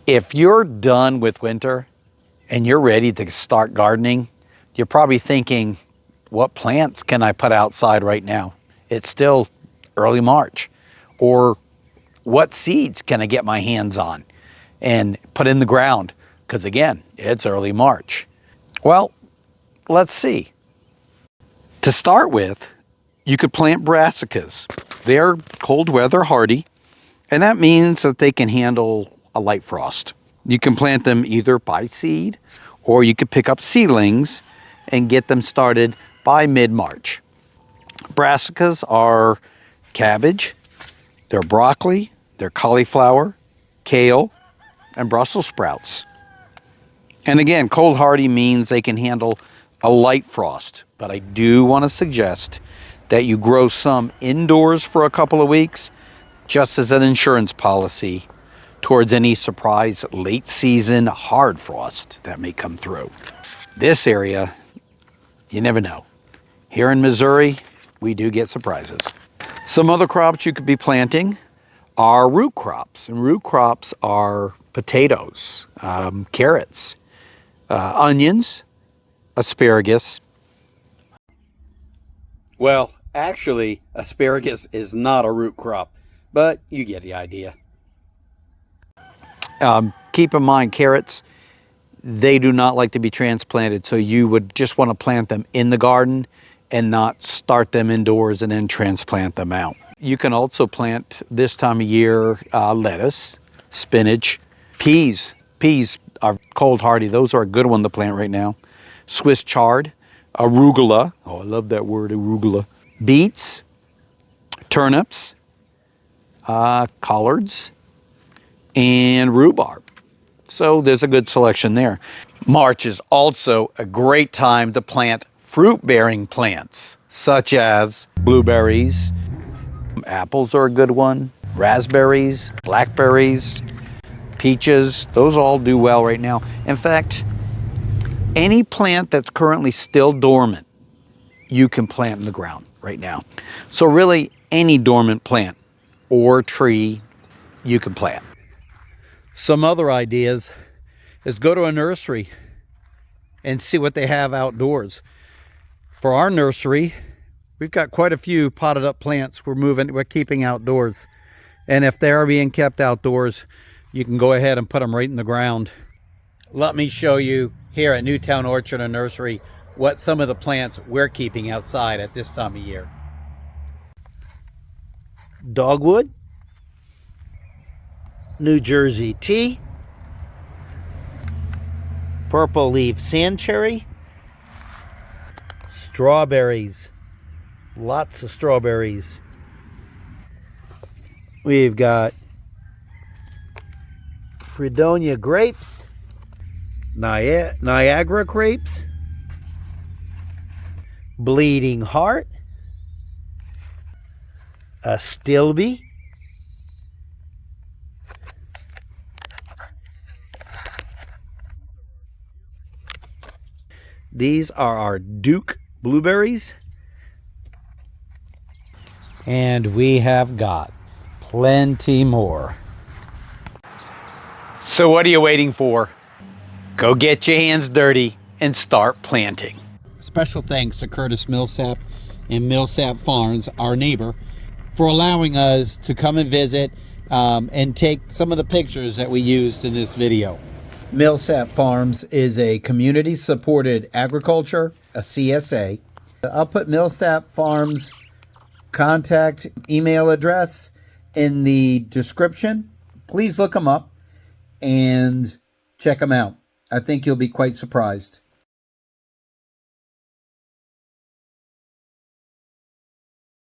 If you're done with winter and you're ready to start gardening, you're probably thinking, what plants can I put outside right now? It's still early March. Or what seeds can I get my hands on and put in the ground? Because again, it's early March. Well, let's see. To start with, you could plant brassicas. They're cold weather hardy, and that means that they can handle a light frost. You can plant them either by seed, or you could pick up seedlings and get them started by mid-March. Brassicas are cabbage, they're broccoli, they're cauliflower, kale, and Brussels sprouts. And again, cold hardy means they can handle a light frost, but I do want to suggest that you grow some indoors for a couple of weeks, just as an insurance policy towards any surprise late season hard frost that may come through. This area, you never know. Here in Missouri, we do get surprises. Some other crops you could be planting are root crops, and root crops are potatoes, carrots, onions, asparagus. Well, actually, asparagus is not a root crop, but you get the idea. Keep in mind, carrots, they do not like to be transplanted, so you would just want to plant them in the garden and not start them indoors and then transplant them out. You can also plant this time of year lettuce, spinach, peas. Peas are cold hardy. Those are a good one to plant right now. Swiss chard, arugula. Oh, I love that word, arugula. Beets, turnips, collards, and rhubarb. So there's a good selection there. March is also a great time to plant fruit-bearing plants, such as blueberries. Apples are a good one. Raspberries, blackberries, peaches, those all do well right now. In fact, any plant that's currently still dormant, you can plant in the ground right now. So really, any dormant plant or tree you can plant. Some other ideas is go to a nursery and see what they have outdoors. For our nursery, we've got quite a few potted up plants we're keeping outdoors. And if they are being kept outdoors, you can go ahead and put them right in the ground. Let me show you here at Newtown Orchard and Nursery what some of the plants we're keeping outside at this time of year. Dogwood, New Jersey tea, purple leaf sand cherry, strawberries, lots of strawberries. We've got Fredonia grapes, Niagara grapes, bleeding heart, a stilby, these are our Duke blueberries, And we have got plenty more. So what are you waiting for? Go get your hands dirty and start planting. Special thanks to Curtis Millsap and Millsap Farms, our neighbor, for allowing us to come and visit and take some of the pictures that we used in this video. Millsap Farms is a community-supported agriculture, a CSA. I'll put Millsap Farms contact email address in the description. Please look them up and check them out. I think you'll be quite surprised.